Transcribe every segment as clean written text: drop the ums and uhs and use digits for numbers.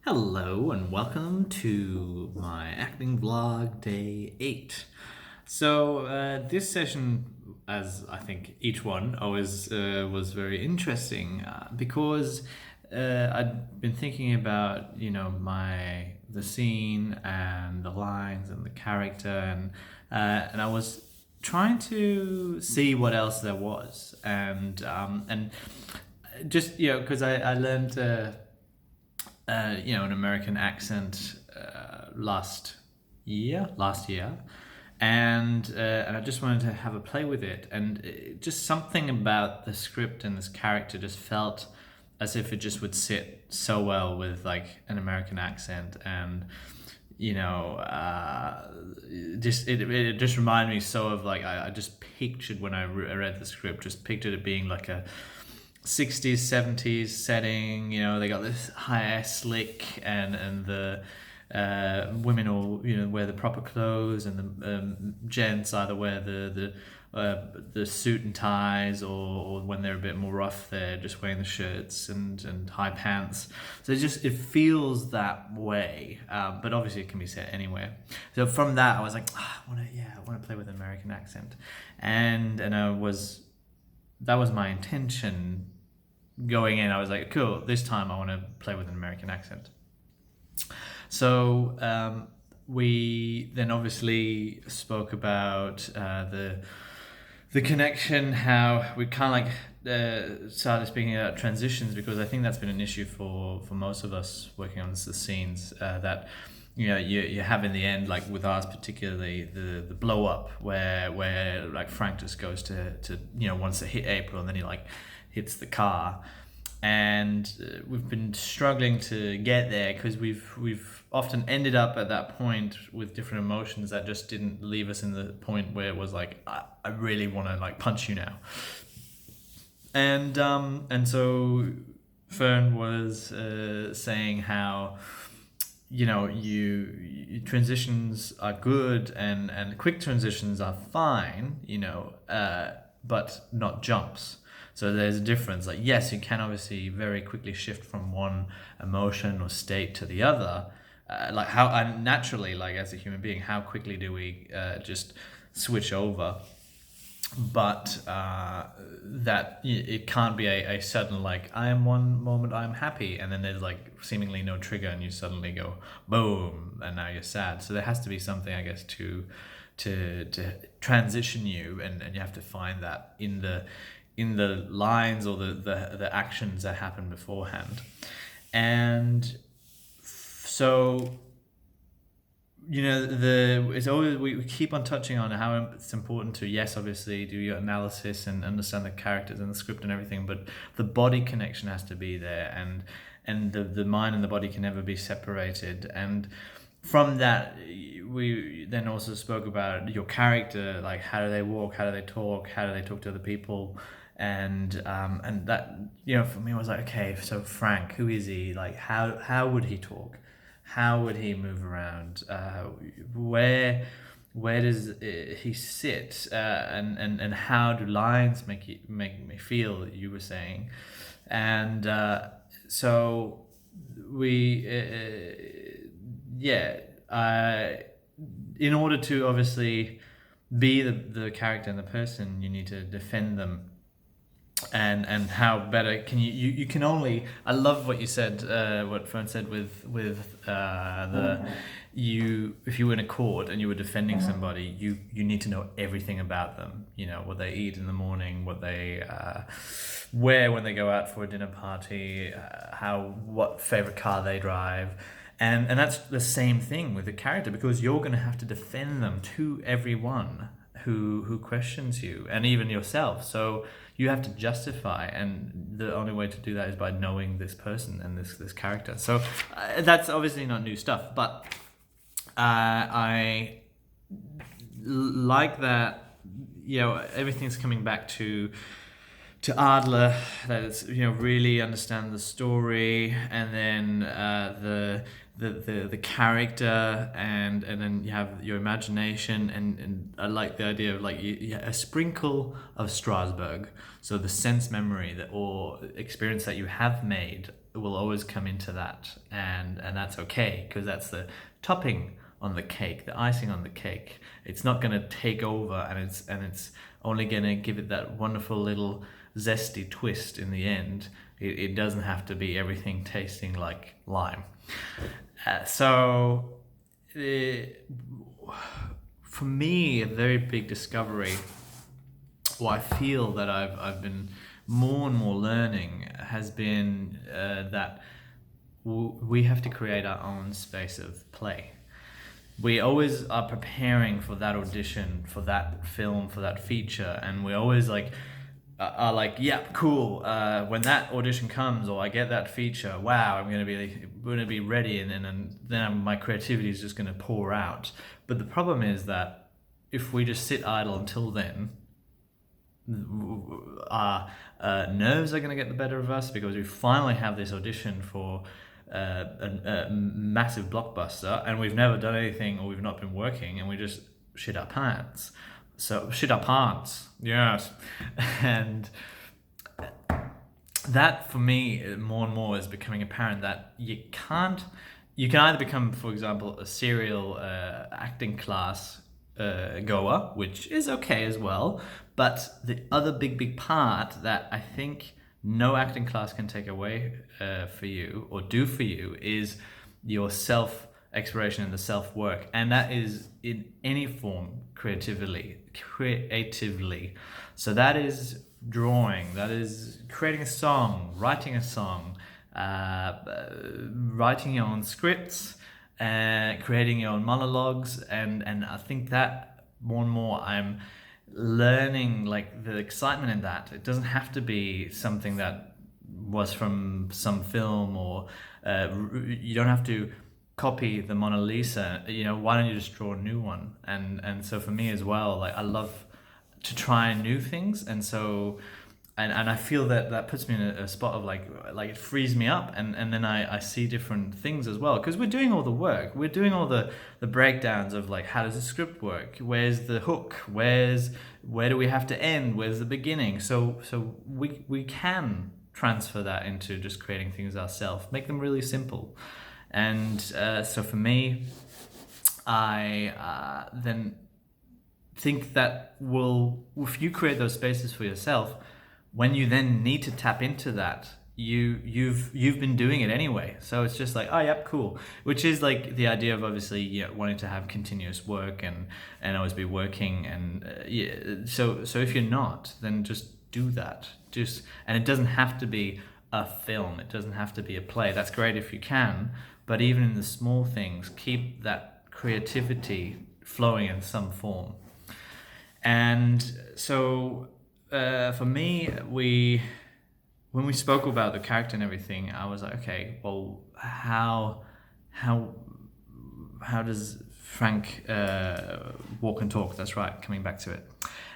Hello and welcome to my acting vlog day 8. This session, as I think each one always was very interesting because I'd been thinking about the scene and the lines and the character and I was trying to see what else there was and just because I learned. An American accent last year, and I just wanted to have a play with it, and just something about the script and this character just felt as if it just would sit so well with like an American accent, and it just reminded me so of like I just pictured when I read the script, just pictured it being like a 60s 70s setting. They got this high slick, and the women all wear the proper clothes, and the gents either wear the suit and ties, or when they're a bit more rough they're just wearing the shirts and high pants. So it feels that way, but obviously it can be set anywhere. So from that I was like, I want to play with an American accent, and that was my intention going in. I was like, cool, this time I want to play with an American accent. So we then obviously spoke about the connection, how we kind of like started speaking about transitions, because I think that's been an issue for most of us working on the scenes, that you have in the end, like with ours particularly, the blow up where like Frank just goes to wants to hit April, and then he like hits the car, and we've been struggling to get there because we've often ended up at that point with different emotions that just didn't leave us in the point where it was like, I really want to like punch you now. And so Fern was saying how you transitions are good, and quick transitions are fine, but not jumps. So there's a difference. Like, yes, you can obviously very quickly shift from one emotion or state to the other. Like how naturally, like as a human being, how quickly do we just switch over? But that it can't be a sudden, like, I am one moment I'm happy, and then there's like seemingly no trigger and you suddenly go boom and now you're sad. So there has to be something, I guess, to transition you, and you have to find that in the lines or the actions that happen beforehand. And so it's always, we keep on touching on how it's important to, yes, obviously do your analysis and understand the characters and the script and everything, but the body connection has to be there, and the mind and the body can never be separated. And from that, we then also spoke about your character, like how do they walk, how do they talk to other people, and that for me was like, okay, so Frank, who is he? Like how would he talk? How would he move around? Where does he sit? And how do lines make me feel? You were saying, and so we in order to obviously be the character and the person, you need to defend them. And how better can you can only, I love what you said, what Fern said with if you were in a court and you were defending somebody, you need to know everything about them, what they eat in the morning, what they wear when they go out for a dinner party, what favorite car they drive. And that's the same thing with the character, because you're going to have to defend them to everyone who questions you, and even yourself. So you have to justify, and the only way to do that is by knowing this person and this character. So that's obviously not new stuff, but I like that. Everything's coming back to Adler, that it's really understand the story, and then the character, and then you have your imagination, and I like the idea of like a sprinkle of Strasbourg, so the sense memory that or experience that you have made will always come into that, and that's okay, because that's the topping on the cake, the icing on the cake. It's not going to take over, and it's only going to give it that wonderful little zesty twist in the end. It doesn't have to be everything tasting like lime. So for me, a very big discovery, or I feel that I've been more and more learning, has been that we have to create our own space of play. We always are preparing for that audition, for that film, for that feature, and we always are like, yeah, cool. When that audition comes, or I get that feature, wow, I'm gonna be ready, and then my creativity is just gonna pour out. But the problem is that if we just sit idle until then, our nerves are gonna get the better of us, because we finally have this audition for a massive blockbuster, and we've never done anything, or we've not been working, and we just shit our pants. So shit our pants, yes. And that, for me, more and more is becoming apparent that you can either become, for example, a serial acting class goer, which is okay as well, but the other big part that I think no acting class can take away for you, or do for you, is your self-exploration and the self-work. And that is in any form, creatively. So that is drawing, that is creating a song, writing a song, writing your own scripts, creating your own monologues, and I think that more and more I'm learning, like, the excitement in that. It doesn't have to be something that was from some film, or you don't have to copy the Mona Lisa. Why don't you just draw a new one? And so for me as well, like, I love to try new things, and so and I feel that puts me in a spot of like it frees me up, and then I see different things as well, because we're doing all the work, we're doing all the breakdowns of, like, how does the script work, where's the hook, where do we have to end, where's the beginning, so we can transfer that into just creating things ourselves, make them really simple. And so for me, I then think that if you create those spaces for yourself, when you then need to tap into that, you've been doing it anyway. So it's just like, oh, yep, cool. Which is like the idea of, obviously, wanting to have continuous work and always be working. And so if you're not, then just do that. And it doesn't have to be a film. It doesn't have to be a play. That's great if you can. But even in the small things, keep that creativity flowing in some form. And so for me, when we spoke about the character and everything, I was like, okay, well, how does Frank walk and talk? That's right, coming back to it.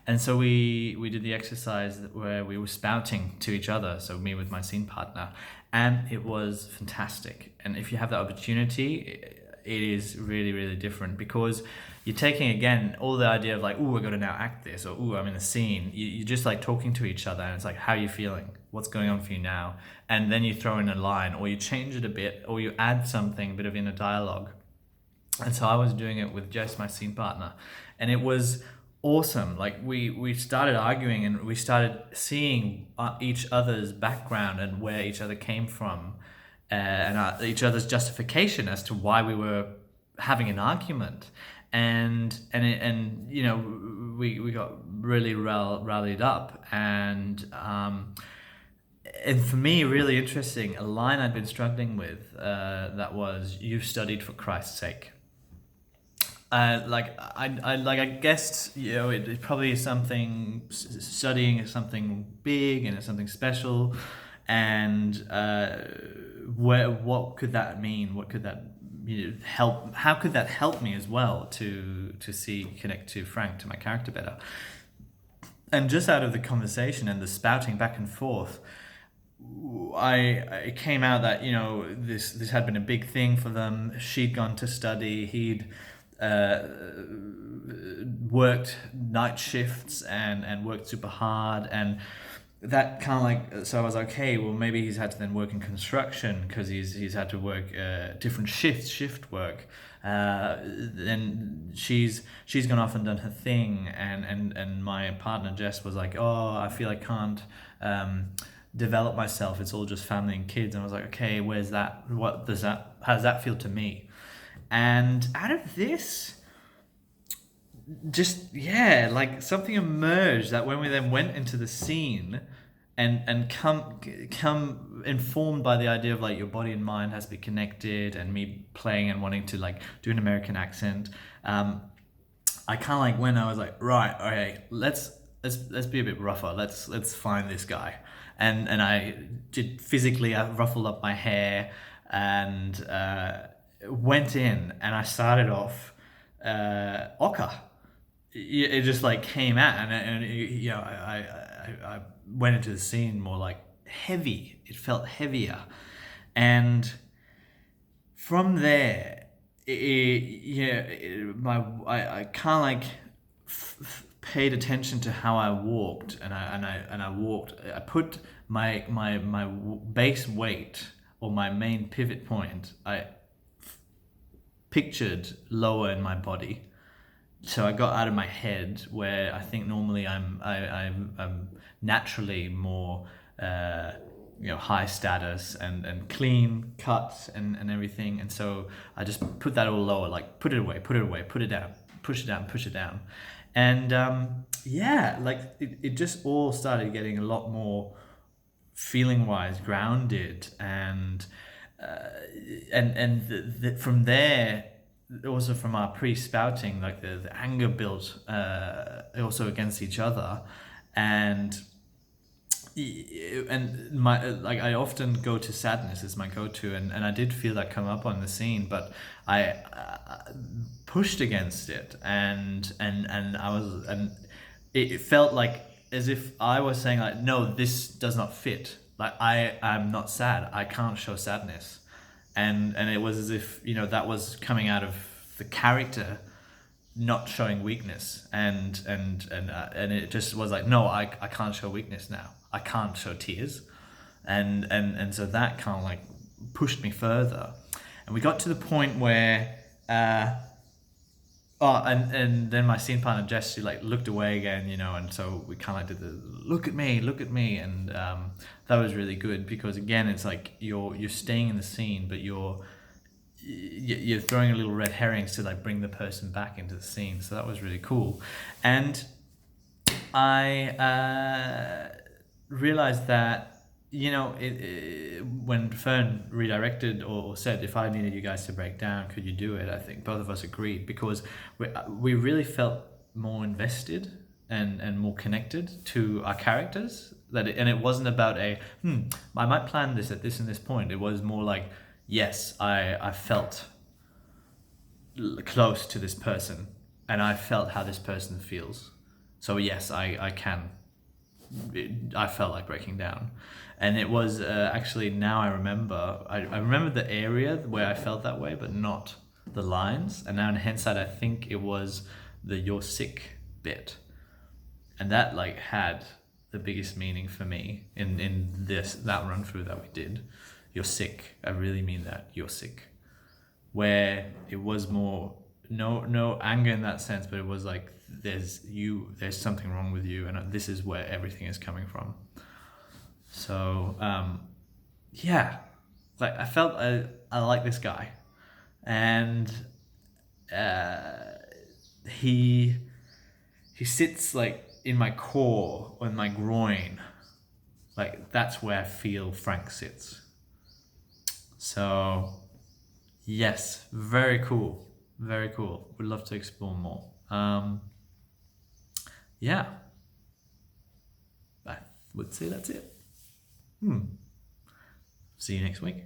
And so we did the exercise where we were spouting to each other, so me with my scene partner, and it was fantastic. And if you have that opportunity, it is really, really different, because you're taking, again, all the idea of like, oh, we're going to now act this, or oh, I'm in a scene. You're just like talking to each other, and it's like, how are you feeling? What's going on for you now? And then you throw in a line, or you change it a bit, or you add something, a bit of inner dialogue. And so I was doing it with Jess, my scene partner, and it was awesome. Like we started arguing, and we started seeing each other's background and where each other came from, and each other's justification as to why we were having an argument. And we got really rallied up, and for me, really interesting, a line I'd been struggling with, that was, "You've studied for Christ's sake." I guessed, it probably is something, studying is something big and it's something special, and what could that mean? What could that help? How could that help me as well to connect to Frank, to my character better? And just out of the conversation and the spouting back and forth, it came out that this had been a big thing for them. She'd gone to study. He'd worked night shifts and worked super hard, and that kind of like, so I was like, okay, well maybe he's had to then work in construction because he's had to work different shift work. Then she's gone off and done her thing, and my partner Jess was like, oh, I feel I can't develop myself. It's all just family and kids. And I was like, okay, where's that? What does that? How does that feel to me? And out of this, just yeah, like something emerged that when we then went into the scene and come informed by the idea of like your body and mind has to be connected, and me playing and wanting to like do an American accent, I kind of like when I was like, right, okay, let's be a bit rougher, let's find this guy, and I did physically, I ruffled up my hair and went in, and I started off Oka. It just like came out, and you know, I went into the scene more like heavy. It felt heavier, and from there, I kind of like paid attention to how I walked, and I walked. I put my base weight, or my main pivot point, I pictured lower in my body. So I got out of my head, where I think normally I'm naturally more high status and clean cuts and everything, and so I just put that all lower, like put it away, put it down, push it down, and like it just all started getting a lot more feeling wise grounded, and from there, also from our pre-spouting, like the anger built also against each other, and my like I often go to sadness as my go-to, and I did feel that come up on the scene, but I pushed against it, and it felt like as if I was saying like, no, this does not fit, like I'm not sad, I can't show sadness, and it was as if, you know, that was coming out of the character not showing weakness, and it just was like, no, I can't show weakness now, I can't show tears, and so that kind of like pushed me further, and we got to the point where and then my scene partner Jess, she like looked away again, you know, and so we kind of like did the look at me, and that was really good, because again, it's like you're staying in the scene, but you're throwing a little red herrings to like bring the person back into the scene. So that was really cool, and I realized that, you know, when Fern redirected or said if I needed you guys to break down, could you do it? I think both of us agreed, because we really felt more invested and more connected to our characters. And it wasn't about I might plan this at this and this point. It was more like, yes, I felt close to this person, and I felt how this person feels. So yes, I can. I felt like breaking down, and it was actually, now I remember, I remember the area where I felt that way, but not the lines. And now in hindsight, I think it was the "you're sick" bit, and that like had the biggest meaning for me in that run through that we did. You're sick. I really mean that. You're sick. Where it was more no anger in that sense, but it was like, there's something wrong with you, and this is where everything is coming from. So yeah, like I felt I like this guy, and he sits like in my core, or in my groin, like that's where I feel Frank sits. So yes, very cool. Very cool. Would love to explore more. Yeah, I would say that's it. See you next week.